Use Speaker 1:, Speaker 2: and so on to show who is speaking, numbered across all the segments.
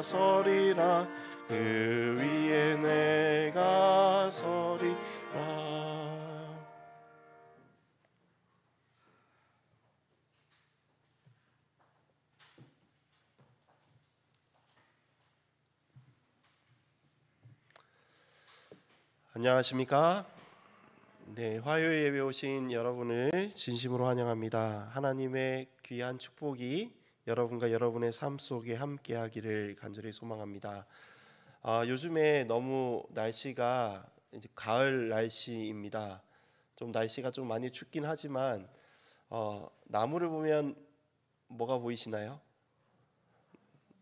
Speaker 1: 내가 서리라. 그 위에 내가 서리라. 안녕하십니까? 네, 화요일 예배 오신 여러분을 진심으로 환영합니다. 하나님의 귀한 축복이 여러분과 여러분의 삶 속에 함께하기를 간절히 소망합니다. 요즘에 너무 날씨가 이제 가을 날씨입니다. 좀 날씨가 좀 많이 춥긴 하지만 나무를 보면 뭐가 보이시나요?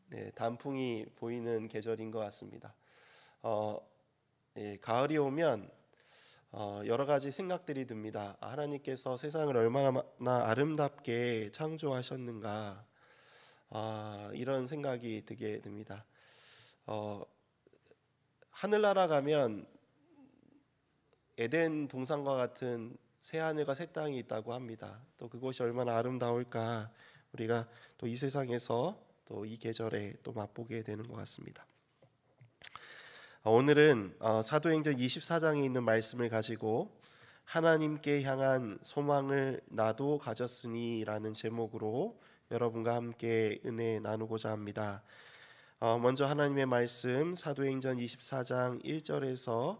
Speaker 1: 네, 단풍이 보이는 계절인 것 같습니다. 가을이 오면 여러 가지 생각들이 듭니다. 하나님께서 세상을 얼마나 아름답게 창조하셨는가, 이런 생각이 들게 됩니다. 하늘나라 가면 에덴 동산과 같은 새 하늘과 새 땅이 있다고 합니다. 또 그곳이 얼마나 아름다울까 우리가 또 이 세상에서 또 이 계절에 또 맛보게 되는 것 같습니다. 오늘은 사도행전 24장에 있는 말씀을 가지고 하나님께 향한 소망을 나도 가졌으니 라는 제목으로 여러분과 함께 은혜 나누고자 합니다. 먼저 하나님의 말씀 사도행전 24장 1절에서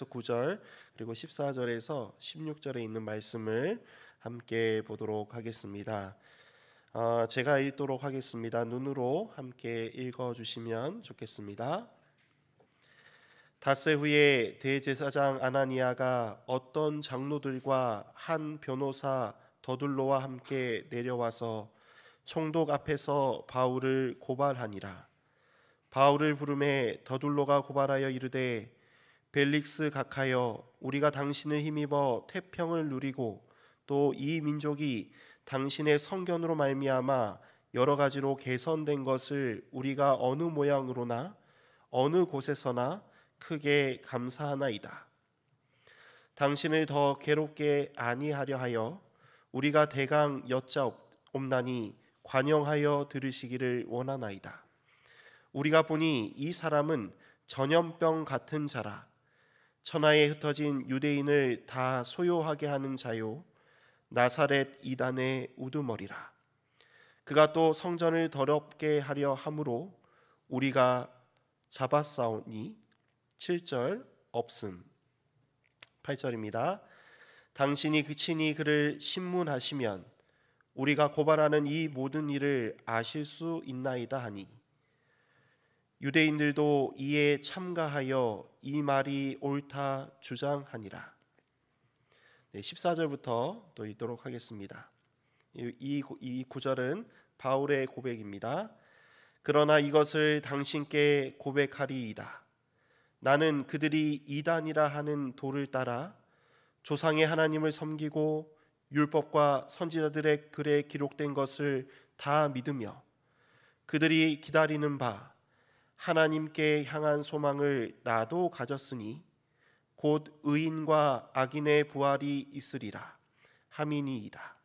Speaker 1: 9절 그리고 14절에서 16절에 있는 말씀을 함께 보도록 하겠습니다. 제가 읽도록 하겠습니다. 눈으로 함께 읽어주시면 좋겠습니다. 닷새 후에 대제사장 아나니아가 어떤 장로들과 한 변호사 더둘로와 함께 내려와서 총독 앞에서 바울을 고발하니라. 바울을 부르매 더둘로가 고발하여 이르되 벨릭스 각하여 우리가 당신을 힘입어 태평을 누리고 또 이 민족이 당신의 성견으로 말미암아 여러 가지로 개선된 것을 우리가 어느 모양으로나 어느 곳에서나 크게 감사하나이다. 당신을 더 괴롭게 아니하려 하여 우리가 대강 여짜옵나니 관용하여 들으시기를 원하나이다. 우리가 보니 이 사람은 전염병 같은 자라. 천하에 흩어진 유대인을 다 소요하게 하는 자요 나사렛 이단의 우두머리라. 그가 또 성전을 더럽게 하려 함으로 우리가 잡았사오니 7절 없음. 8절입니다. 당신이 친히 그를 신문하시면 우리가 고발하는 이 모든 일을 아실 수 있나이다 하니 유대인들도 이에 참가하여 이 말이 옳다 주장하니라. 14절부터 또 읽도록 하겠습니다. 이 구절은 바울의 고백입니다. 그러나 이것을 당신께 고백하리이다. 나는 그들이 이단이라 하는 도를 따라 조상의 하나님을 섬기고 율법과 선지자들의 글에 기록된 것을 다 믿으며 그들이 기다리는 바 하나님께 향한 소망을 나도 가졌으니 곧 의인과 악인의 부활이 있으리라 함이니이다.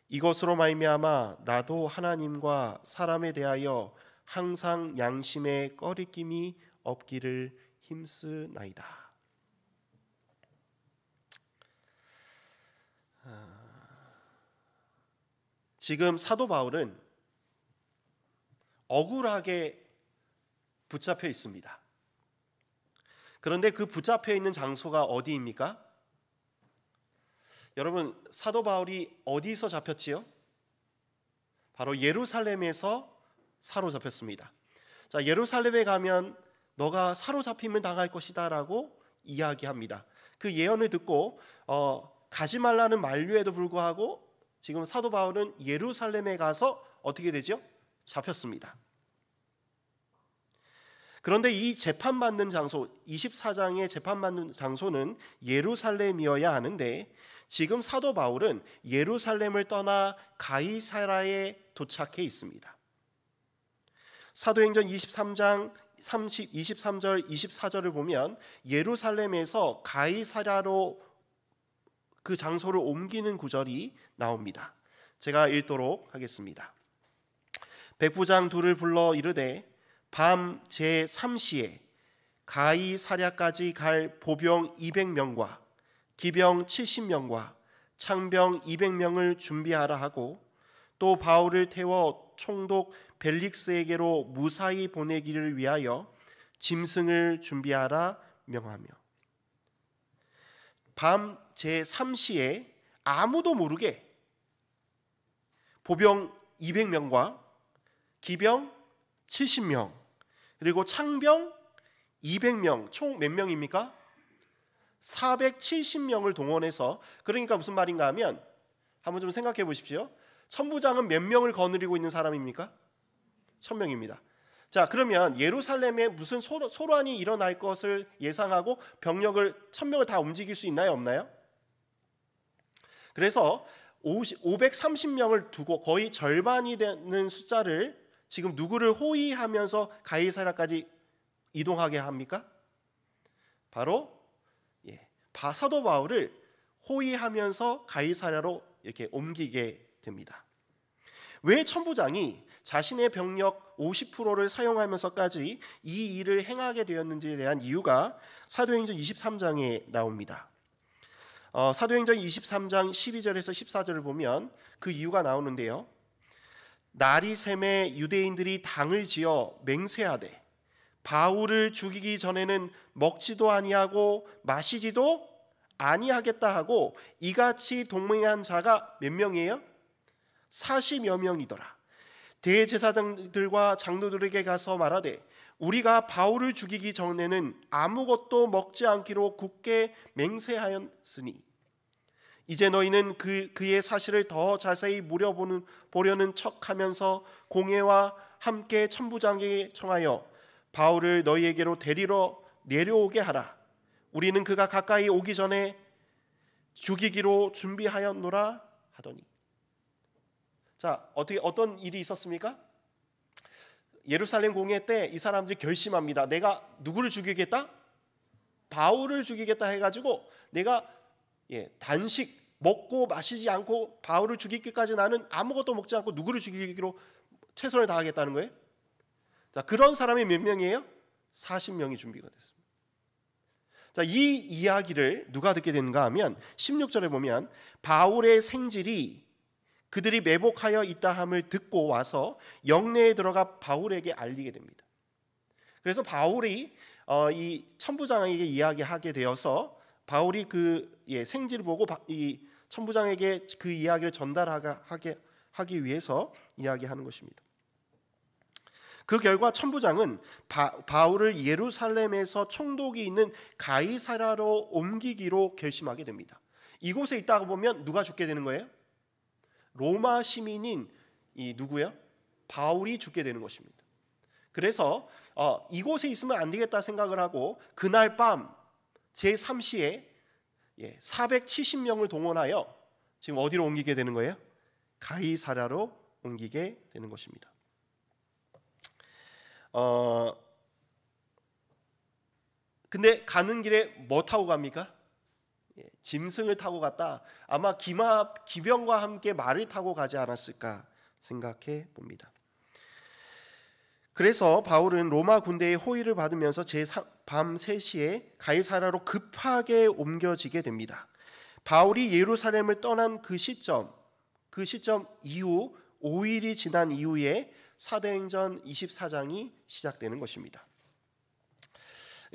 Speaker 1: 이것으로 말미암아 나도 하나님과 사람에 대하여 항상 양심에 꺼리낌이 없기를 힘쓰나이다. 지금 사도 바울은 억울하게 붙잡혀 있습니다. 그런데 그 붙잡혀 있는 장소가 어디입니까? 여러분, 사도 바울이 어디서 잡혔지요? 바로 예루살렘에서 사로잡혔습니다. 자, 예루살렘에 가면 너가 사로잡힘을 당할 것이다 라고 이야기합니다. 그 예언을 듣고 가지 말라는 만류에도 불구하고 지금 사도 바울은 예루살렘에 가서 어떻게 되죠? 잡혔습니다. 그런데 이 재판받는 장소, 24장의 재판받는 장소는 예루살렘이어야 하는데 지금 사도 바울은 예루살렘을 떠나 가이사라에 도착해 있습니다. 사도행전 23장 23절 24절을 보면 예루살렘에서 가이사라로 그 장소를 옮기는 구절이 나옵니다. 제가 읽도록 하겠습니다. 백부장 둘을 불러 이르되 밤 제3시에 가이사랴까지 갈 보병 200명과 기병 70명과 창병 200명을 준비하라 하고 또 바울을 태워 총독 벨릭스에게로 무사히 보내기를 위하여 짐승을 준비하라 명하며, 밤 제3시에 아무도 모르게 보병 200명과 기병 70명 그리고 창병 200명, 총 몇 명입니까? 470명을 동원해서, 그러니까 무슨 말인가 하면 한번 좀 생각해 보십시오. 천부장은 몇 명을 거느리고 있는 사람입니까? 1000명입니다. 자, 그러면 예루살렘에 무슨 소란이 일어날 것을 예상하고 병력을 1000명을 다 움직일 수 있나요, 없나요? 그래서 530명을 두고 거의 절반이 되는 숫자를 지금 누구를 호위하면서 가이사랴까지 이동하게 합니까? 바로 사도 바울을 호위하면서 가이사랴로 이렇게 옮기게 됩니다. 왜 천부장이 자신의 병력 50%를 사용하면서까지 이 일을 행하게 되었는지에 대한 이유가 사도행전 23장에 나옵니다. 사도행전 23장 12절에서 14절을 보면 그 이유가 나오는데요. 날이 샘에 유대인들이 당을 지어 맹세하되 바울을 죽이기 전에는 먹지도 아니하고 마시지도 아니하겠다 하고 이같이 동맹한 자가 몇 명이에요? 40여 명이더라. 대제사장들과 장로들에게 가서 말하되 우리가 바울을 죽이기 전에는 아무것도 먹지 않기로 굳게 맹세하였으니 이제 너희는 그의 사실을 더 자세히 물어보려는 척하면서 공회와 함께 천부장에게 청하여 바울을 너희에게로 데리러 내려오게 하라. 우리는 그가 가까이 오기 전에 죽이기로 준비하였노라 하더니. 자, 어떤 일이 있었습니까? 예루살렘 공회 때 이 사람들이 결심합니다. 내가 누구를 죽이겠다? 바울을 죽이겠다 해가지고 내가 단식 먹고 마시지 않고 바울을 죽이기까지 나는 아무것도 먹지 않고 누구를 죽이기로 최선을 다하겠다는 거예요. 자, 그런 사람이 몇 명이에요? 40명이 준비가 됐습니다. 자, 이 이야기를 누가 듣게 되는가 하면 16절에 보면 바울의 생질이 그들이 매복하여 있다함을 듣고 와서 영내에 들어가 바울에게 알리게 됩니다. 그래서 바울이 이 천부장에게 이야기하게 되어서 바울이 그 생질을 보고 이 천부장에게 그 이야기를 전달하기 위해서 이야기하는 것입니다. 그 결과 천부장은 바울을 예루살렘에서 총독이 있는 가이사랴로 옮기기로 결심하게 됩니다. 이곳에 있다가 보면 누가 죽게 되는 거예요? 로마 시민인 누구요? 바울이 죽게 되는 것입니다. 그래서 이곳에 있으면 안 되겠다 생각을 하고 그날 밤 제3시에 470명을 동원하여 지금 어디로 옮기게 되는 거예요? 가이사랴로 옮기게 되는 것입니다. 근데 가는 길에 뭐 타고 갑니까? 짐승을 타고 갔다. 아마 기병과 함께 말을 타고 가지 않았을까 생각해 봅니다. 그래서 바울은 로마 군대의 호위를 받으면서 밤 3시에 가이사랴로 급하게 옮겨지게 됩니다. 바울이 예루살렘을 떠난 그 시점 이후 5일이 지난 이후에 사도행전 24장이 시작되는 것입니다.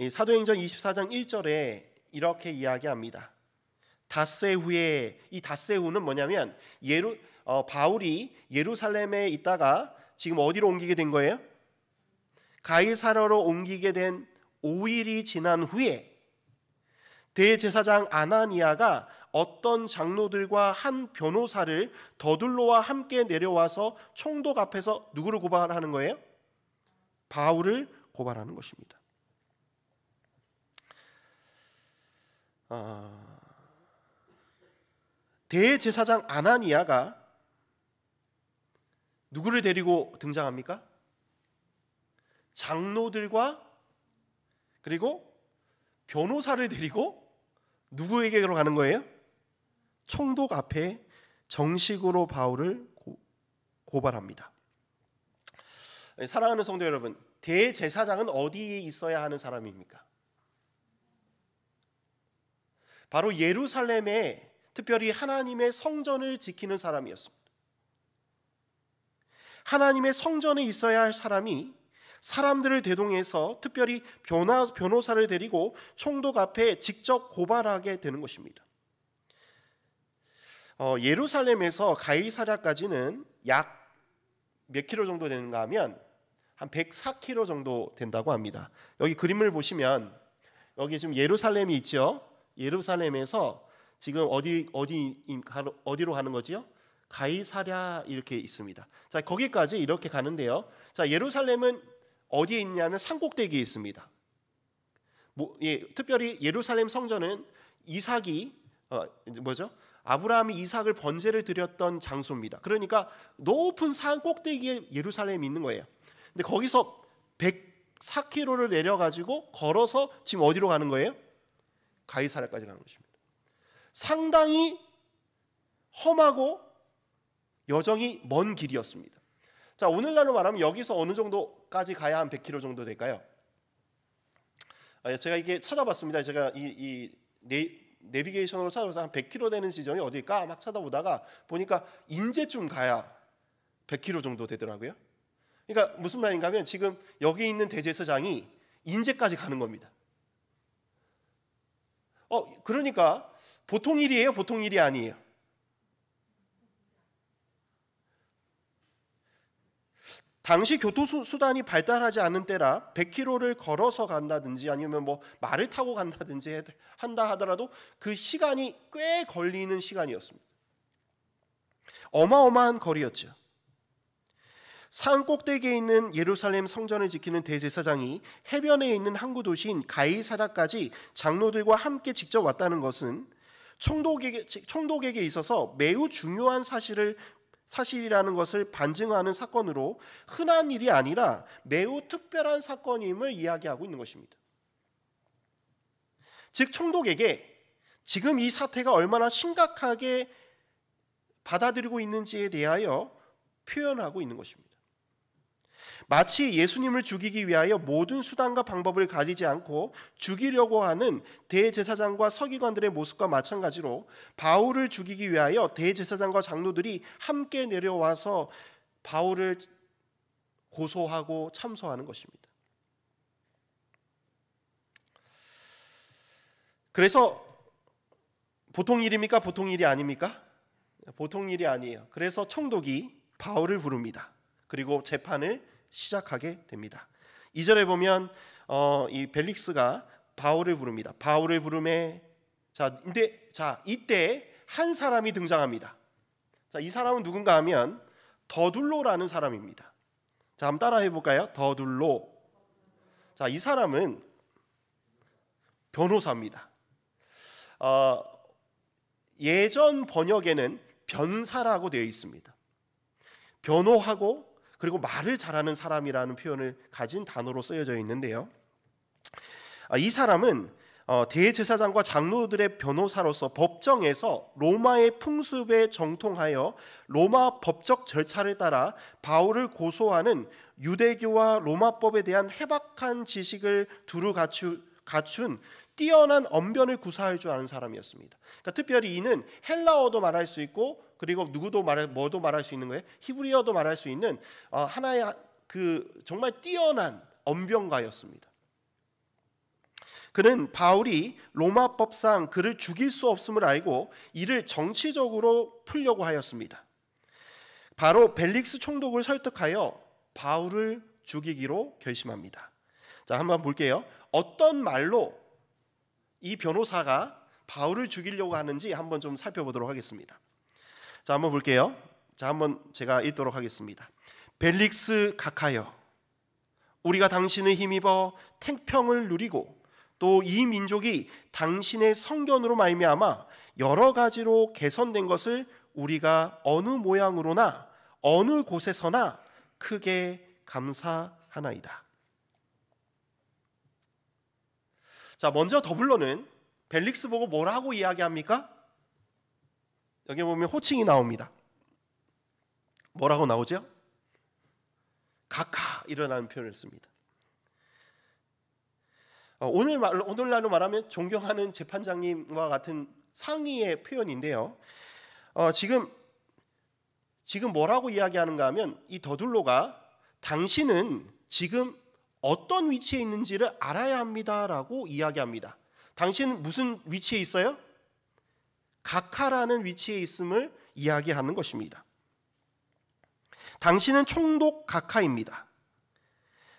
Speaker 1: 사도행전 24장 1절에 이렇게 이야기합니다. 닷새 후에, 이 닷새 후는 뭐냐면 바울이 예루살렘에 있다가 지금 어디로 옮기게 된 거예요? 가이사랴로 옮기게 된 5일이 지난 후에 대제사장 아나니아가 어떤 장로들과 한 변호사를 더둘로와 함께 내려와서 총독 앞에서 누구를 고발하는 거예요? 바울을 고발하는 것입니다. 대제사장 아나니아가 누구를 데리고 등장합니까? 장로들과 그리고 변호사를 데리고 누구에게로 가는 거예요? 총독 앞에 정식으로 바울을 고발합니다. 사랑하는 성도 여러분, 대제사장은 어디에 있어야 하는 사람입니까? 바로 예루살렘에 특별히 하나님의 성전을 지키는 사람이었습니다. 하나님의 성전에 있어야 할 사람이 사람들을 대동해서 특별히 변호사를 데리고 총독 앞에 직접 고발하게 되는 것입니다. 예루살렘에서 가이사랴까지는 약 몇 킬로 정도 되는가 하면 한 104킬로 정도 된다고 합니다. 여기 그림을 보시면 여기 지금 예루살렘이 있죠. 예루살렘에서 지금 어디로 가는 거지요? 가이사랴 이렇게 있습니다. 자, 거기까지 이렇게 가는데요. 자, 예루살렘은 어디에 있냐면 산꼭대기에 있습니다. 특별히 예루살렘 성전은 이삭이 아브라함이 이삭을 번제를 드렸던 장소입니다. 그러니까 높은 산 꼭대기에 예루살렘이 있는 거예요. 근데 거기서 104km를 내려가지고 걸어서 지금 어디로 가는 거예요? 가이사랴까지 가는 것입니다. 상당히 험하고 여정이 먼 길이었습니다. 자, 오늘날로 말하면 여기서 어느 정도까지 가야 한 100km 정도 될까요? 제가 이게 찾아봤습니다. 제가 이 내비게이션으로 찾아봐서 한 100km 되는 지점이 어딜까 막 찾아보다가 보니까 인제쯤 가야 100km 정도 되더라고요. 그러니까 무슨 말인가 하면 지금 여기 있는 대제사장이 인제까지 가는 겁니다. 그러니까 보통 일이에요? 보통 일이 아니에요? 당시 교통수단이 발달하지 않은 때라 100km를 걸어서 간다든지 아니면 말을 타고 간다든지 한다 하더라도 그 시간이 꽤 걸리는 시간이었습니다. 어마어마한 거리였죠. 산 꼭대기에 있는 예루살렘 성전을 지키는 대제사장이 해변에 있는 항구 도시인 가이사랴까지 장로들과 함께 직접 왔다는 것은 총독에게 있어서 매우 중요한 사실이라는 것을 반증하는 사건으로 흔한 일이 아니라 매우 특별한 사건임을 이야기하고 있는 것입니다. 즉 총독에게 지금 이 사태가 얼마나 심각하게 받아들이고 있는지에 대하여 표현하고 있는 것입니다. 마치 예수님을 죽이기 위하여 모든 수단과 방법을 가리지 않고 죽이려고 하는 대제사장과 서기관들의 모습과 마찬가지로 바울을 죽이기 위하여 대제사장과 장로들이 함께 내려와서 바울을 고소하고 참소하는 것입니다. 그래서 보통 일입니까? 보통 일이 아닙니까? 보통 일이 아니에요. 그래서 총독이 바울을 부릅니다. 그리고 재판을 시작하게 됩니다. 2절에 보면 이 벨릭스가 바울을 부릅니다. 바울을 부르매 이때 한 사람이 등장합니다. 자, 이 사람은 누군가 하면 더둘로라는 사람입니다. 자, 한번 따라해 볼까요? 더둘로. 자, 이 사람은 변호사입니다. 예전 번역에는 변사라고 되어 있습니다. 변호하고 그리고 말을 잘하는 사람이라는 표현을 가진 단어로 쓰여져 있는데요. 이 사람은 대제사장과 장로들의 변호사로서 법정에서 로마의 풍습에 정통하여 로마 법적 절차를 따라 바울을 고소하는 유대교와 로마법에 대한 해박한 지식을 두루 갖춘 뛰어난 언변을 구사할 줄 아는 사람이었습니다. 그러니까 특별히 이는 헬라어도 말할 수 있고 그리고 뭐도 말할 수 있는 거예요? 히브리어도 말할 수 있는 하나의 정말 뛰어난 언변가였습니다. 그는 바울이 로마법상 그를 죽일 수 없음을 알고 이를 정치적으로 풀려고 하였습니다. 바로 벨릭스 총독을 설득하여 바울을 죽이기로 결심합니다. 자, 한번 볼게요. 어떤 말로 이 변호사가 바울을 죽이려고 하는지 한번 좀 살펴보도록 하겠습니다. 자, 한번 볼게요. 자, 한번 제가 읽도록 하겠습니다. 벨릭스 각하여, 우리가 당신을 힘입어 태평을 누리고 또 이 민족이 당신의 성견으로 말미암아 여러 가지로 개선된 것을 우리가 어느 모양으로나 어느 곳에서나 크게 감사하나이다. 자, 먼저 더블로는 벨릭스 보고 뭐라고 이야기합니까? 여기 보면 호칭이 나옵니다. 뭐라고 나오죠? 각하, 일어나는 표현을 씁니다. 오늘날로 말하면 존경하는 재판장님과 같은 상의의 표현인데요. 지금 뭐라고 이야기하는가 하면 이 더둘로가 당신은 지금 어떤 위치에 있는지를 알아야 합니다라고 이야기합니다. 당신은 무슨 위치에 있어요? 각하라는 위치에 있음을 이야기하는 것입니다. 당신은 총독 각하입니다.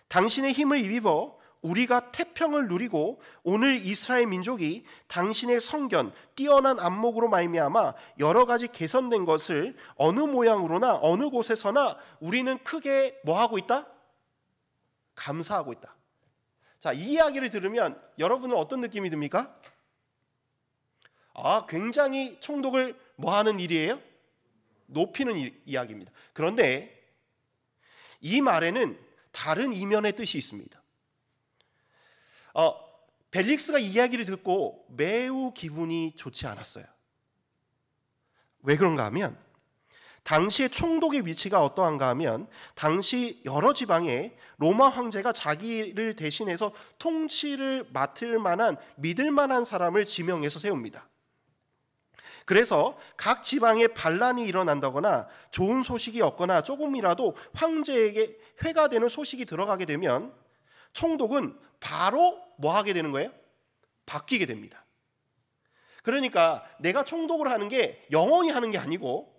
Speaker 1: 당신의 힘을 입어 우리가 태평을 누리고 오늘 이스라엘 민족이 당신의 성견, 뛰어난 안목으로 말미암아 여러 가지 개선된 것을 어느 모양으로나 어느 곳에서나 우리는 크게 뭐하고 있다? 감사하고 있다. 자, 이 이야기를 들으면 여러분은 어떤 느낌이 듭니까? 굉장히 총독을 뭐하는 일이에요? 높이는 이야기입니다. 그런데 이 말에는 다른 이면의 뜻이 있습니다. 벨릭스가 이 이야기를 듣고 매우 기분이 좋지 않았어요. 왜 그런가 하면 당시의 총독의 위치가 어떠한가 하면 당시 여러 지방에 로마 황제가 자기를 대신해서 통치를 맡을 만한 믿을 만한 사람을 지명해서 세웁니다. 그래서 각 지방에 반란이 일어난다거나 좋은 소식이 없거나 조금이라도 황제에게 회가 되는 소식이 들어가게 되면 총독은 바로 뭐 하게 되는 거예요? 바뀌게 됩니다. 그러니까 내가 총독을 하는 게 영원히 하는 게 아니고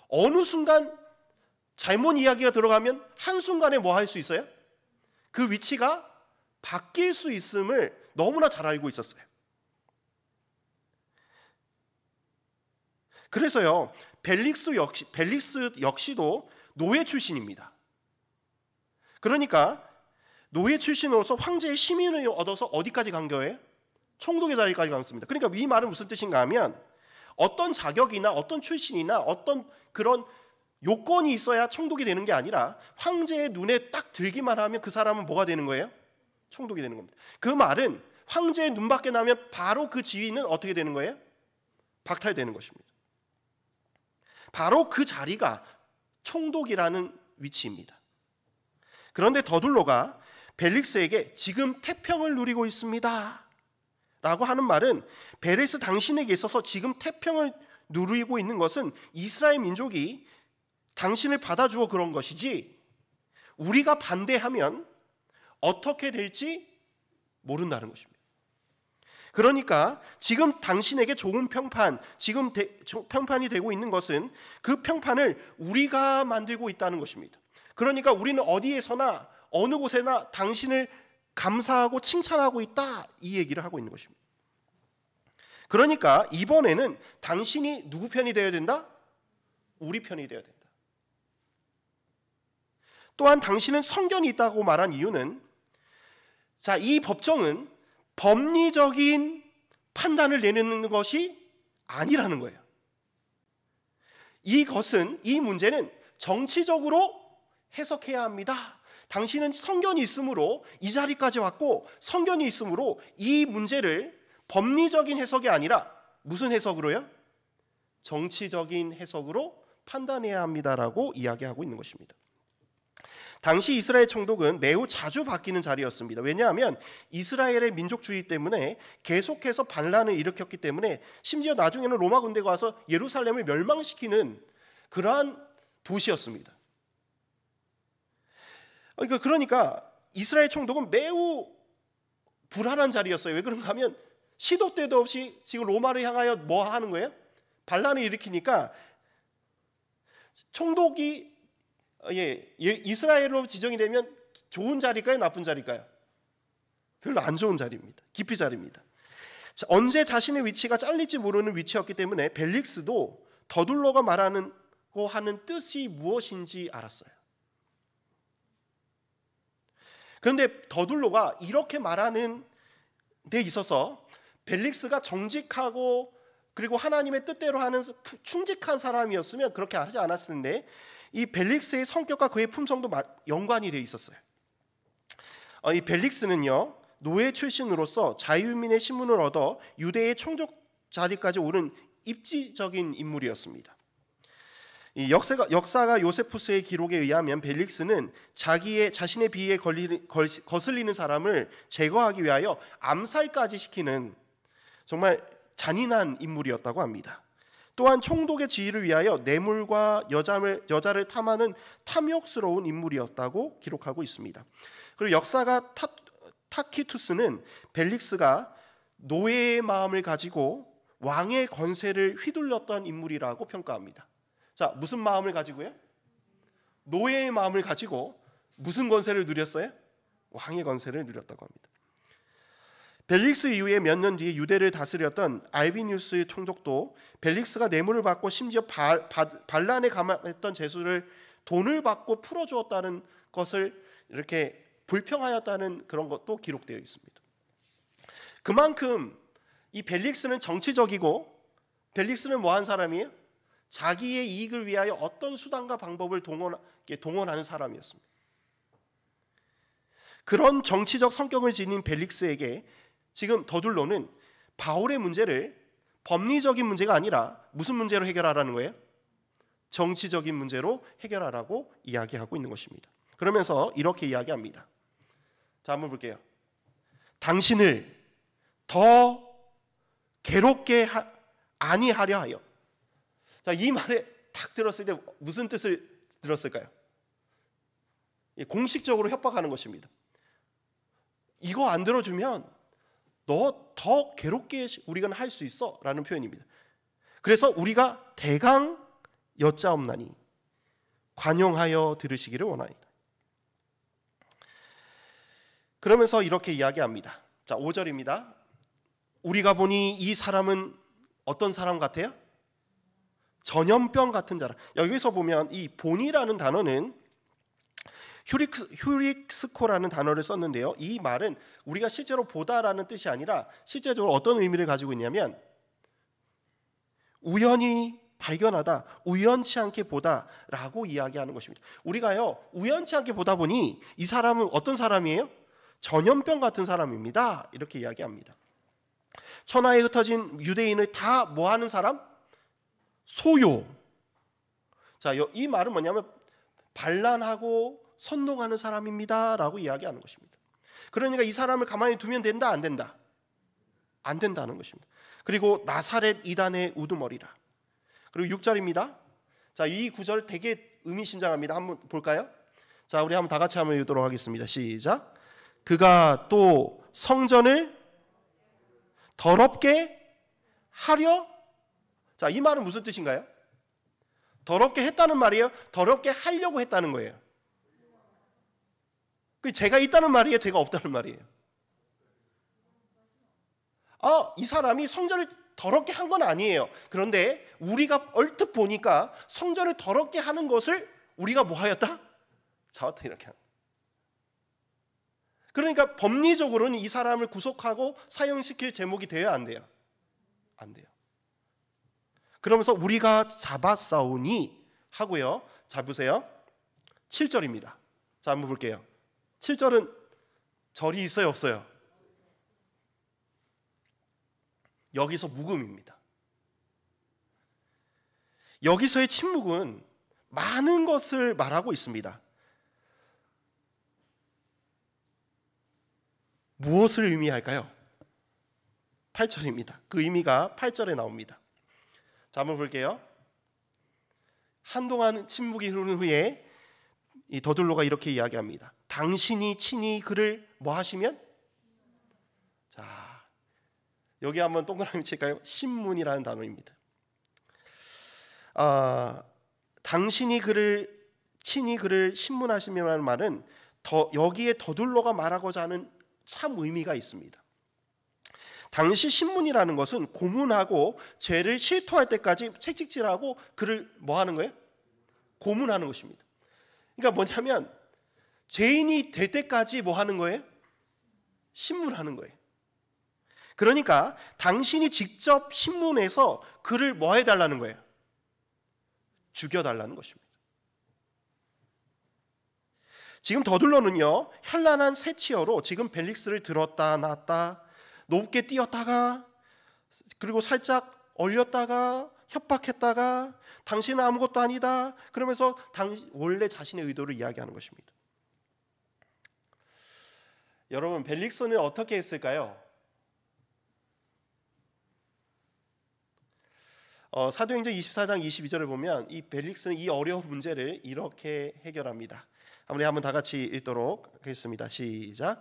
Speaker 1: 어느 순간 잘못 이야기가 들어가면 한순간에 뭐 할 수 있어요? 그 위치가 바뀔 수 있음을 너무나 잘 알고 있었어요. 그래서요, 벨릭스 역시도 노예 출신입니다. 그러니까 노예 출신으로서 황제의 시민을 얻어서 어디까지 간 거예요? 총독의 자리까지 갔습니다. 그러니까 이 말은 무슨 뜻인가 하면 어떤 자격이나 어떤 출신이나 어떤 그런 요건이 있어야 총독이 되는 게 아니라 황제의 눈에 딱 들기만 하면 그 사람은 뭐가 되는 거예요? 총독이 되는 겁니다. 그 말은 황제의 눈밖에 나면 바로 그 지위는 어떻게 되는 거예요? 박탈되는 것입니다. 바로 그 자리가 총독이라는 위치입니다. 그런데 더둘로가 벨릭스에게 지금 태평을 누리고 있습니다 라고 하는 말은 베레스 당신에게 있어서 지금 태평을 누리고 있는 것은 이스라엘 민족이 당신을 받아주어 그런 것이지 우리가 반대하면 어떻게 될지 모른다는 것입니다. 그러니까 지금 당신에게 좋은 평판, 지금 평판이 되고 있는 것은 그 평판을 우리가 만들고 있다는 것입니다. 그러니까 우리는 어디에서나 어느 곳에나 당신을 감사하고 칭찬하고 있다, 이 얘기를 하고 있는 것입니다. 그러니까 이번에는 당신이 누구 편이 되어야 된다? 우리 편이 되어야 된다. 또한 당신은 성견이 있다고 말한 이유는 이 법정은 법리적인 판단을 내리는 것이 아니라는 거예요. 이 문제는 정치적으로 해석해야 합니다. 당신은 성견이 있으므로 이 자리까지 왔고 성견이 있으므로 이 문제를 법리적인 해석이 아니라 무슨 해석으로요? 정치적인 해석으로 판단해야 합니다라고 이야기하고 있는 것입니다. 당시 이스라엘 총독은 매우 자주 바뀌는 자리였습니다. 왜냐하면 이스라엘의 민족주의 때문에 계속해서 반란을 일으켰기 때문에 심지어 나중에는 로마 군대가 와서 예루살렘을 멸망시키는 그러한 도시였습니다. 그러니까 이스라엘 총독은 매우 불안한 자리였어요. 왜 그런가 하면 시도 때도 없이 지금 로마를 향하여 뭐 하는 거예요? 반란을 일으키니까 총독이 이스라엘로 지정이 되면 좋은 자리일까요? 나쁜 자리일까요? 별로 안 좋은 자리입니다. 기피 자리입니다. 언제 자신의 위치가 잘릴지 모르는 위치였기 때문에 벨릭스도 더둘로가 말하는 거 하는 뜻이 무엇인지 알았어요. 그런데 더둘로가 이렇게 말하는 데 있어서 벨릭스가 정직하고 그리고 하나님의 뜻대로 하는 충직한 사람이었으면 그렇게 하지 않았을 텐데 이 벨릭스의 성격과 그의 품성도 연관이 되어 있었어요. 이 벨릭스는요, 노예 출신으로서 자유민의 신분을 얻어 유대의 총독 자리까지 오른 입지적인 인물이었습니다. 이 역사가 요세푸스의 기록에 의하면 벨릭스는 자신의 비위에 거슬리는 사람을 제거하기 위하여 암살까지 시키는 정말 잔인한 인물이었다고 합니다. 또한 총독의 지위를 위하여 뇌물과 여자를 탐하는 탐욕스러운 인물이었다고 기록하고 있습니다. 그리고 역사가 타키투스는 벨릭스가 노예의 마음을 가지고 왕의 권세를 휘둘렀던 인물이라고 평가합니다. 자, 무슨 마음을 가지고요? 노예의 마음을 가지고 무슨 권세를 누렸어요? 왕의 권세를 누렸다고 합니다. 벨릭스 이후에 몇 년 뒤에 유대를 다스렸던 알비뉴스 총독도 벨릭스가 뇌물을 받고 심지어 반란에 감행했던 죄수를 돈을 받고 풀어주었다는 것을 이렇게 불평하였다는 그런 것도 기록되어 있습니다. 그만큼 이 벨릭스는 정치적이고, 벨릭스는 뭐한 사람이에요? 자기의 이익을 위하여 어떤 수단과 방법을 동원하는 사람이었습니다. 그런 정치적 성격을 지닌 벨릭스에게 지금 더둘로는 바울의 문제를 법리적인 문제가 아니라 무슨 문제로 해결하라는 거예요? 정치적인 문제로 해결하라고 이야기하고 있는 것입니다. 그러면서 이렇게 이야기합니다. 자, 한번 볼게요. 당신을 더 괴롭게 아니하려 하여. 자, 이 말에 탁 들었을 때 무슨 뜻을 들었을까요? 공식적으로 협박하는 것입니다. 이거 안 들어주면 너 더 괴롭게 우리가 할 수 있어 라는 표현입니다. 그래서 우리가 대강 여짜옵나니 관용하여 들으시기를 원하이다. 그러면서 이렇게 이야기합니다. 자, 5절입니다. 우리가 보니 이 사람은 어떤 사람 같아요? 전염병 같은 자라. 여기서 보면 이 본이라는 단어는 휴릭스코라는 단어를 썼는데요. 이 말은 우리가 실제로 보다라는 뜻이 아니라 실제적으로 어떤 의미를 가지고 있냐면 우연히 발견하다, 우연치 않게 보다라고 이야기하는 것입니다. 우리가요, 우연치 않게 보다 보니 이 사람은 어떤 사람이에요? 전염병 같은 사람입니다. 이렇게 이야기합니다. 천하에 흩어진 유대인을 다 뭐하는 사람? 소요. 자, 이 말은 뭐냐면 반란하고 선동하는 사람입니다 라고 이야기하는 것입니다. 그러니까 이 사람을 가만히 두면 된다, 안 된다? 안 된다는 것입니다. 그리고 나사렛 이단의 우두머리라. 그리고 6절입니다. 자, 이 구절 되게 의미심장합니다. 한번 볼까요? 자, 우리 한번 다 같이 한번 읽도록 하겠습니다. 시작. 그가 또 성전을 더럽게 하려. 자, 이 말은 무슨 뜻인가요? 더럽게 했다는 말이에요? 더럽게 하려고 했다는 거예요? 제가 있다는 말이에요? 제가 없다는 말이에요? 이 사람이 성전을 더럽게 한 건 아니에요. 그런데 우리가 얼핏 보니까 성전을 더럽게 하는 것을 우리가 뭐 하였다? 자왔다 이렇게 하는. 그러니까 법리적으로는 이 사람을 구속하고 사형시킬 제목이 돼야 안 돼요? 안 돼요. 그러면서 우리가 잡았사오니 하고요. 자, 보세요. 7절입니다. 자, 한번 볼게요. 7절은 절이 있어요, 없어요? 여기서 묵음입니다. 여기서의 침묵은 많은 것을 말하고 있습니다. 무엇을 의미할까요? 8절입니다. 그 의미가 8절에 나옵니다. 자, 한번 볼게요. 한동안 침묵이 흐른 후에 이 더둘로가 이렇게 이야기합니다. 당신이 친히 그를 뭐 하시면? 자, 여기 한번 동그라미 칠까요? 신문이라는 단어입니다. 당신이 친히 그를 신문하시면라는 말은 여기에 더둘로가 말하고자 하는 참 의미가 있습니다. 당시 신문이라는 것은 고문하고 죄를 실토할 때까지 채찍질하고 그를 뭐 하는 거예요? 고문하는 것입니다. 그러니까 뭐냐면 죄인이 될 때까지 뭐 하는 거예요? 신문하는 거예요. 그러니까 당신이 직접 신문해서 그를 뭐 해달라는 거예요? 죽여달라는 것입니다. 지금 더둘로는요, 현란한 세치어로 지금 벨릭스를 들었다 놨다, 높게 뛰었다가, 그리고 살짝 얼렸다가 협박했다가 당신은 아무것도 아니다 그러면서 원래 자신의 의도를 이야기하는 것입니다. 여러분, 벨릭스는 어떻게 했을까요? 사도행전 24장 22절을 보면 이 벨릭스는 이 어려운 문제를 이렇게 해결합니다. 우리 한번 다 같이 읽도록 하겠습니다. 시작.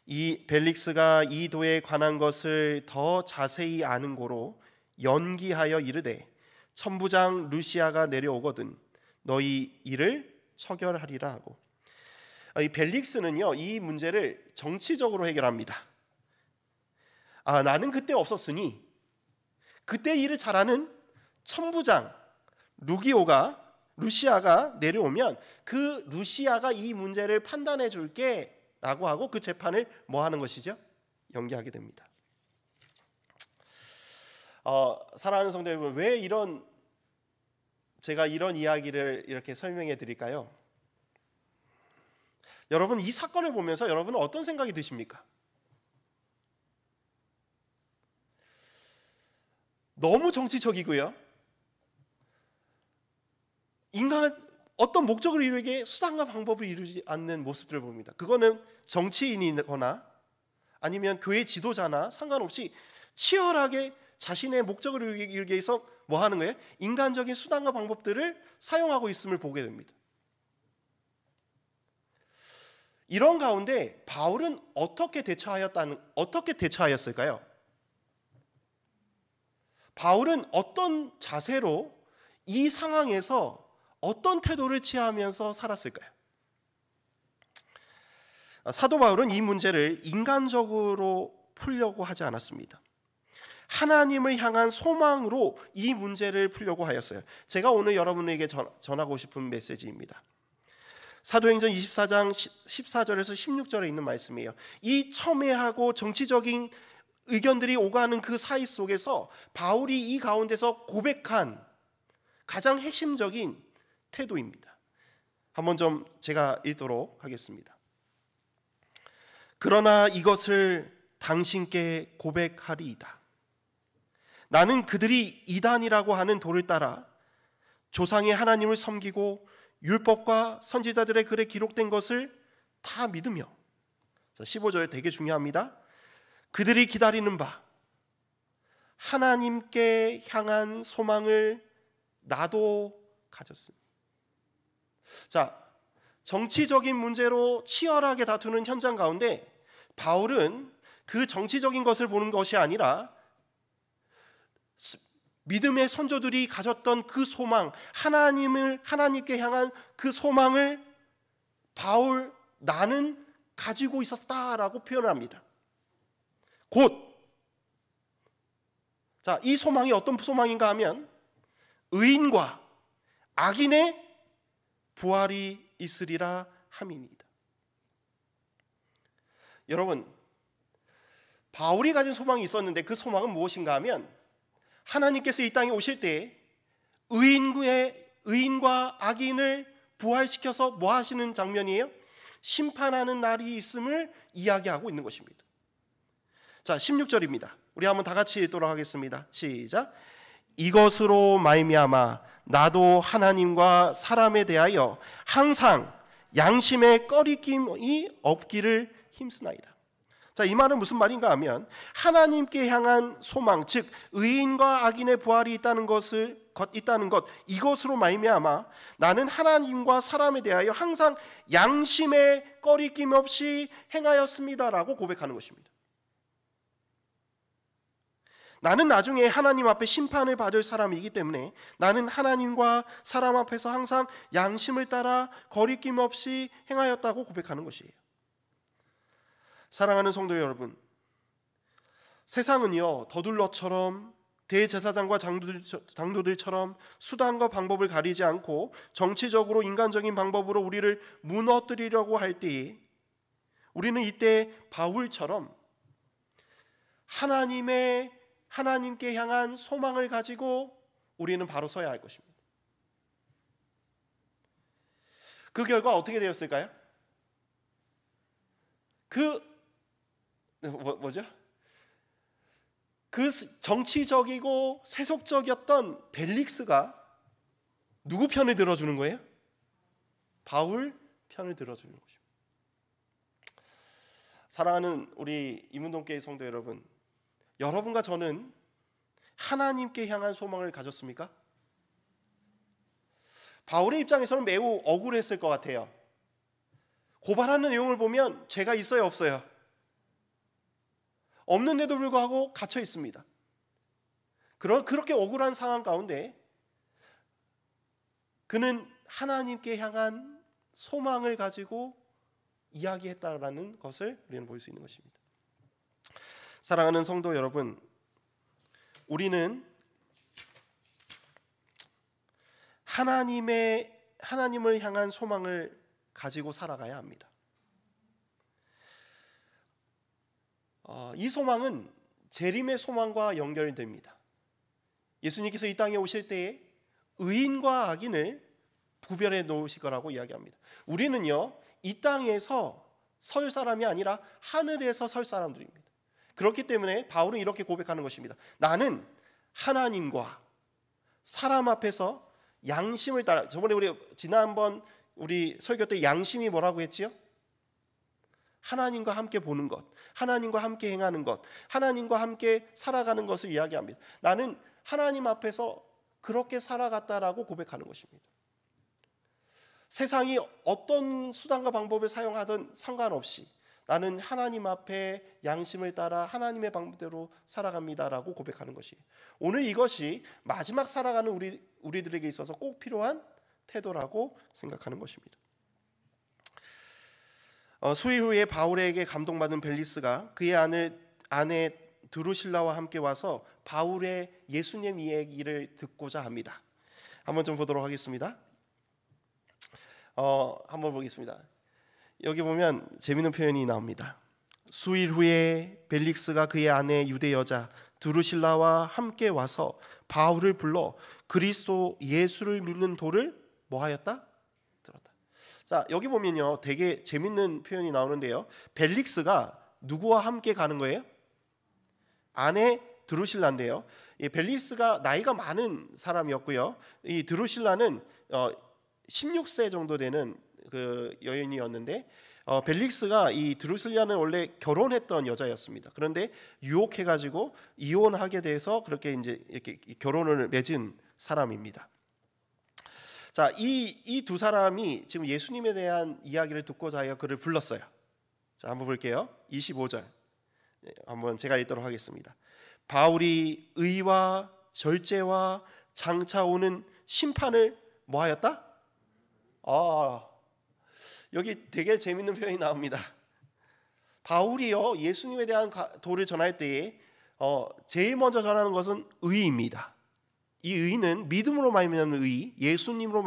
Speaker 1: 이 벨릭스가 이 도에 관한 것을 더 자세히 아는 고로 연기하여 이르되 천부장 루시아가 내려오거든 너희 일을 처결하리라 하고, 이 벨릭스는요 이 문제를 정치적으로 해결합니다. 나는 그때 없었으니 그때 일을 잘하는 천부장 루시아가 내려오면 그 루시아가 이 문제를 판단해 줄게 라고 하고 그 재판을 뭐 하는 것이죠? 연기하게 됩니다. 사랑하는 성도 여러분, 왜 제가 이런 이야기를 이렇게 설명해 드릴까요? 여러분, 이 사건을 보면서 여러분은 어떤 생각이 드십니까? 너무 정치적이고요. 어떤 목적을 이루기 수단과 방법을 이루지 않는 모습들을 봅니다. 그거는 정치인이거나 아니면 교회 지도자나 상관없이 치열하게 자신의 목적을 이루기 위해서 뭐 하는 거예요? 인간적인 수단과 방법들을 사용하고 있음을 보게 됩니다. 이런 가운데 바울은 어떻게 대처하였을까요? 바울은 어떤 자세로 이 상황에서 어떤 태도를 취하면서 살았을까요? 사도 바울은 이 문제를 인간적으로 풀려고 하지 않았습니다. 하나님을 향한 소망으로 이 문제를 풀려고 하였어요. 제가 오늘 여러분에게 전하고 싶은 메시지입니다. 사도행전 24장 14절에서 16절에 있는 말씀이에요. 이 첨예하고 정치적인 의견들이 오가는 그 사이 속에서 바울이 이 가운데서 고백한 가장 핵심적인 태도입니다. 한번 좀 제가 읽도록 하겠습니다. 그러나 이것을 당신께 고백하리이다. 나는 그들이 이단이라고 하는 도를 따라 조상의 하나님을 섬기고 율법과 선지자들의 글에 기록된 것을 다 믿으며, 15절 되게 중요합니다. 그들이 기다리는 바 하나님께 향한 소망을 나도 가졌습니다. 자, 정치적인 문제로 치열하게 다투는 현장 가운데 바울은 그 정치적인 것을 보는 것이 아니라 믿음의 선조들이 가졌던 그 소망, 하나님께 향한 그 소망을 나는 가지고 있었다라고 표현을 합니다. 이 소망이 어떤 소망인가 하면 의인과 악인의 부활이 있으리라 함이니이다. 여러분, 바울이 가진 소망이 있었는데 그 소망은 무엇인가 하면 하나님께서 이 땅에 오실 때 의인과 악인을 부활시켜서 뭐 하시는 장면이에요? 심판하는 날이 있음을 이야기하고 있는 것입니다. 자, 16절입니다. 우리 한번 다 같이 읽도록 하겠습니다. 시작. 이것으로 말미암아 나도 하나님과 사람에 대하여 항상 양심의 꺼리낌이 없기를 힘쓰나이다. 자, 이 말은 무슨 말인가 하면 하나님께 향한 소망, 즉 의인과 악인의 부활이 있다는 것, 이것으로 말미암아 나는 하나님과 사람에 대하여 항상 양심의 꺼리낌 없이 행하였습니다라고 고백하는 것입니다. 나는 나중에 하나님 앞에 심판을 받을 사람이기 때문에 나는 하나님과 사람 앞에서 항상 양심을 따라 거리낌 없이 행하였다고 고백하는 것이에요. 사랑하는 성도 여러분, 세상은요 더둘러처럼 대제사장과 장로들처럼 수단과 방법을 가리지 않고 정치적으로 인간적인 방법으로 우리를 무너뜨리려고 할 때에 우리는 이때 바울처럼 하나님께 향한 소망을 가지고 우리는 바로 서야 할 것입니다. 그 결과 어떻게 되었을까요? 뭐죠? 그 정치적이고 세속적이었던 벨릭스가 누구 편을 들어주는 거예요? 바울 편을 들어주는 것입니다. 사랑하는 우리 이문동교회 성도 여러분, 여러분과 저는 하나님께 향한 소망을 가졌습니까? 바울의 입장에서는 매우 억울했을 것 같아요. 고발하는 내용을 보면 죄가 있어요, 없어요? 없는데도 불구하고 갇혀 있습니다. 그렇게 억울한 상황 가운데 그는 하나님께 향한 소망을 가지고 이야기했다라는 것을 우리는 볼 수 있는 것입니다. 사랑하는 성도 여러분, 우리는 하나님을 향한 소망을 가지고 살아가야 합니다. 이 소망은 재림의 소망과 연결됩니다. 예수님께서 이 땅에 오실 때에 의인과 악인을 구별해 놓으실 거라고 이야기합니다. 우리는요, 이 땅에서 설 사람이 아니라 하늘에서 설 사람들입니다. 그렇기 때문에 바울은 이렇게 고백하는 것입니다. 나는 하나님과 사람 앞에서 양심을 따라, 저번에 지난번 우리 설교 때 양심이 뭐라고 했지요? 하나님과 함께 보는 것, 하나님과 함께 행하는 것, 하나님과 함께 살아가는 것을 이야기합니다. 나는 하나님 앞에서 그렇게 살아갔다라고 고백하는 것입니다. 세상이 어떤 수단과 방법을 사용하든 상관없이 나는 하나님 앞에 양심을 따라 하나님의 방법대로 살아갑니다라고 고백하는 것이에요. 오늘 이것이 마지막 살아가는 우리들에게 있어서 꼭 필요한 태도라고 생각하는 것입니다. 수일 후에 바울에게 감동받은 벨리스가 그의 아내 드루실라와 함께 와서 바울의 예수님 이야기를 듣고자 합니다. 한번 좀 보도록 하겠습니다. 한번 보겠습니다. 여기 보면 재미있는 표현이 나옵니다. 수일 후에 벨릭스가 그의 아내 유대 여자 드루실라와 함께 와서 바울을 불러 그리스도 예수를 믿는 도를 뭐하였다? 들었다. 자, 여기 보면요, 되게 재밌는 표현이 나오는데요. 벨릭스가 누구와 함께 가는 거예요? 아내 드루실라인데요. 이 벨릭스가 나이가 많은 사람이었고요. 이 드루실라는 16세 정도 되는 그 여인이었는데 벨릭스가 이 드루실라는 원래 결혼했던 여자였습니다. 그런데 유혹해가지고 이혼하게 돼서 그렇게 이렇게 결혼을 맺은 사람입니다. 자, 이 두 사람이 지금 예수님에 대한 이야기를 듣고자 하여 그를 불렀어요. 자, 한번 볼게요. 25절 한번 제가 읽도록 하겠습니다. 바울이 의와 절제와 장차 오는 심판을 뭐하였다? 여기 되게 재밌는 표현이 나옵니다. 바울이요, 예수님에 대한 도를 전할 때에 제일 먼저 전하는 것은 의입니다. 이 의는 믿음으로 말미암는 의, 예수님으로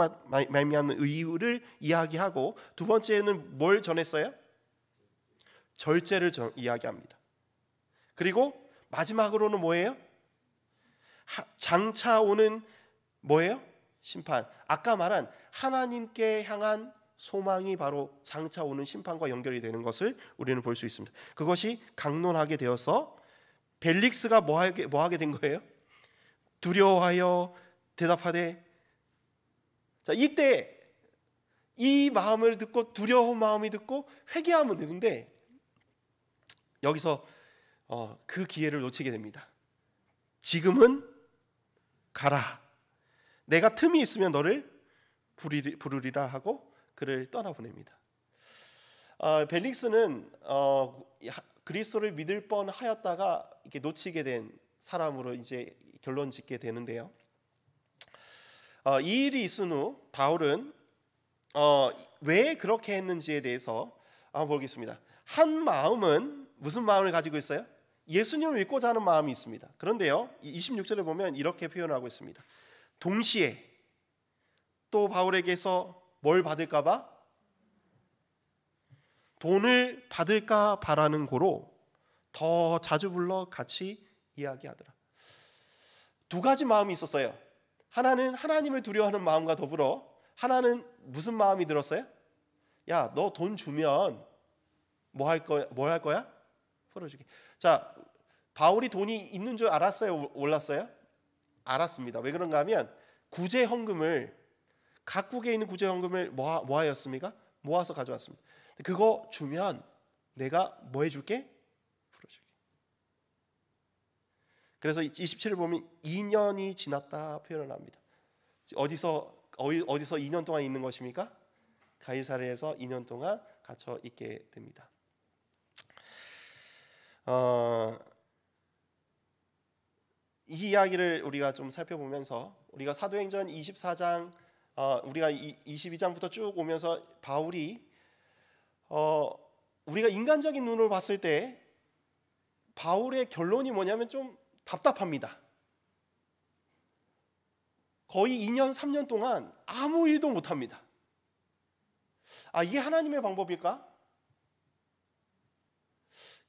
Speaker 1: 말미암는 의를 이야기하고, 두 번째는 뭘 전했어요? 절제를 이야기합니다. 그리고 마지막으로는 뭐예요? 장차 오는 뭐예요? 심판. 아까 말한 하나님께 향한 소망이 바로 장차 오는 심판과 연결이 되는 것을 우리는 볼 수 있습니다. 그것이 강론하게 되어서 벨릭스가 뭐하게 된 거예요? 두려워하여 대답하되, 자, 이때 이 마음을 듣고 두려운 마음이 듣고 회개하면 되는데 여기서 그 기회를 놓치게 됩니다. 지금은 가라. 내가 틈이 있으면 너를 부르리라 하고 그를 떠나보냅니다. 벨릭스는 그리스도를 믿을 뻔하였다가 이렇게 놓치게 된 사람으로 이제 결론 짓게 되는데요. 이 일이 있은 후 바울은 왜 그렇게 했는지에 대해서 한번 보겠습니다. 한 마음은 무슨 마음을 가지고 있어요? 예수님을 믿고자 하는 마음이 있습니다. 그런데요, 26절에 보면 이렇게 표현하고 있습니다. 동시에 또 바울에게서 뭘 받을까 봐? 돈을 받을까 바라는 고로 더 자주 불러 같이 이야기하더라. 두 가지 마음이 있었어요. 하나는 하나님을 두려워하는 마음과 더불어 하나는 무슨 마음이 들었어요? 야, 너 돈 주면 뭐 할 거야? 풀어주게. 자, 바울이 돈이 있는 줄 알았어요? 몰랐어요? 알았습니다. 왜 그런가 하면 구제 헌금을, 각국에 있는 구제 헌금을 뭐 하였습니까? 모아서 가져왔습니다. 그거 주면 내가 뭐 해줄게? 풀어줄게. 그래서 27을 보면 2년이 지났다 표현을 합니다. 어디서 2년 동안 있는 것입니까? 가이사랴에서 2년 동안 갇혀 있게 됩니다. 이 이야기를 우리가 좀 살펴보면서 우리가 사도행전 24장 우리가 22장부터 쭉 오면서 바울이 우리가 인간적인 눈으로 봤을 때 바울의 결론이 뭐냐면 좀 답답합니다. 거의 2년 3년 동안 아무 일도 못합니다. 이게 하나님의 방법일까?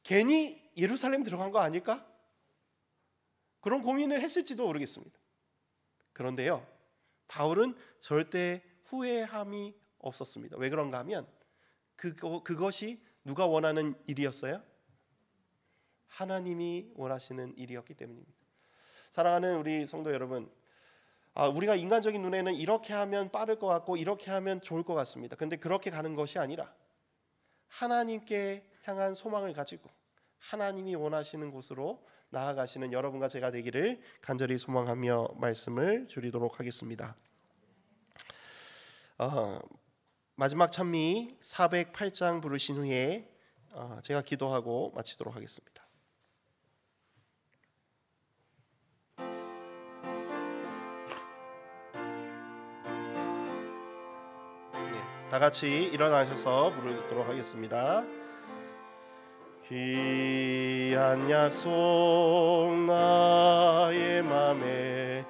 Speaker 1: 괜히 예루살렘 들어간 거 아닐까? 그런 고민을 했을지도 모르겠습니다. 그런데요, 바울은 절대 후회함이 없었습니다. 왜 그런가 하면 그것이 누가 원하는 일이었어요? 하나님이 원하시는 일이었기 때문입니다. 사랑하는 우리 성도 여러분, 우리가 인간적인 눈에는 이렇게 하면 빠를 것 같고 이렇게 하면 좋을 것 같습니다. 그런데 그렇게 가는 것이 아니라 하나님께 향한 소망을 가지고 하나님이 원하시는 곳으로 나아가시는 여러분과 제가 되기를 간절히 소망하며 말씀을 줄이도록 하겠습니다. 마지막 찬미 408장 부르신 후에 제가 기도하고 마치도록 하겠습니다. 다 같이 일어나셔서 부르도록 하겠습니다. 귀한 약속 나의 맘에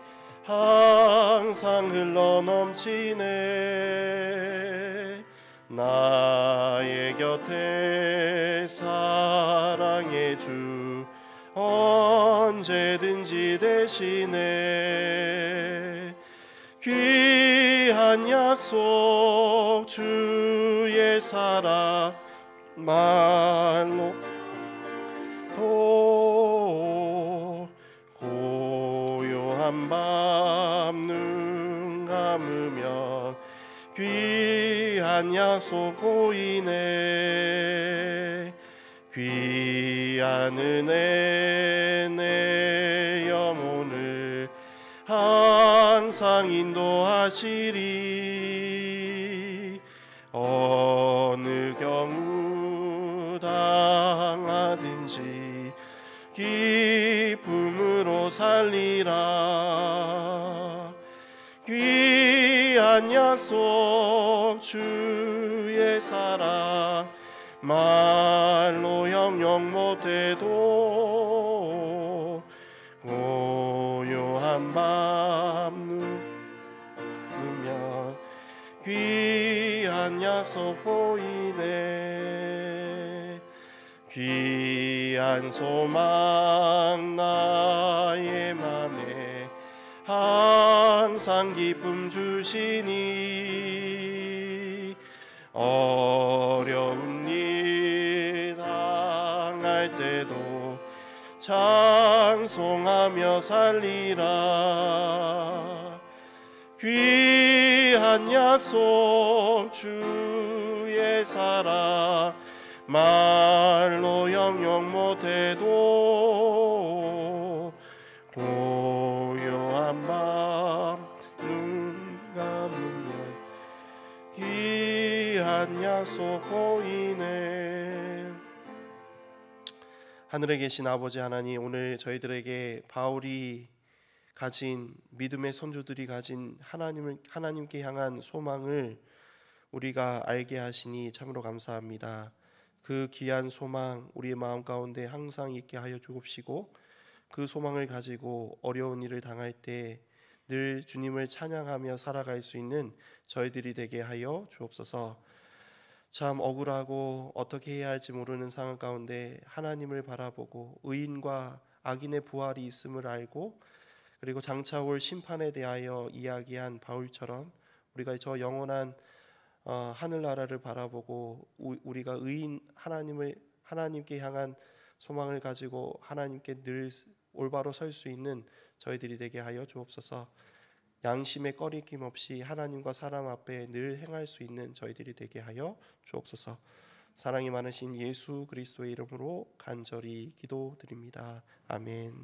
Speaker 1: 항상 흘러넘치네. 나의 곁에 사랑의 주 언제든지 대신해. 귀한 약속 주의 사랑 말로 또 고요한 밤 눈 감으면 귀한 약속 보이네. 귀한 은혜 내 영혼을 항상 인도하시리. 어느 경우 당하든지 기쁨으로 살리라. 귀한 약속 주의 사랑 말로 형용 못해도 고요한 밤 누우면 귀한 약속 보이네. 귀한 소망 나의 맘에 항상 기쁨 주시니. 어려운 일 당할 때도 찬송하며 살리라. 귀한 약속 주의 사랑 말로 형용 못해도 고요한 밤 눈 감으면 귀한 약속 보이네. 하늘에 계신 아버지 하나님, 오늘 저희들에게 바울이 가진 믿음의 선조들이 가진 하나님께 향한 소망을 우리가 알게 하시니 참으로 감사합니다. 그 귀한 소망 우리의 마음 가운데 항상 있게 하여 주옵시고, 그 소망을 가지고 어려운 일을 당할 때 늘 주님을 찬양하며 살아갈 수 있는 저희들이 되게 하여 주옵소서. 참 억울하고 어떻게 해야 할지 모르는 상황 가운데 하나님을 바라보고 의인과 악인의 부활이 있음을 알고, 그리고 장차 올 심판에 대하여 이야기한 바울처럼 우리가 저 영원한 하늘나라를 바라보고 우리가 의인 하나님께 향한 소망을 가지고 하나님께 늘 올바로 설 수 있는 저희들이 되게 하여 주옵소서. 양심의 꺼리낌 없이 하나님과 사람 앞에 늘 행할 수 있는 저희들이 되게 하여 주옵소서. 사랑이 많으신 예수 그리스도의 이름으로 간절히 기도드립니다. 아멘.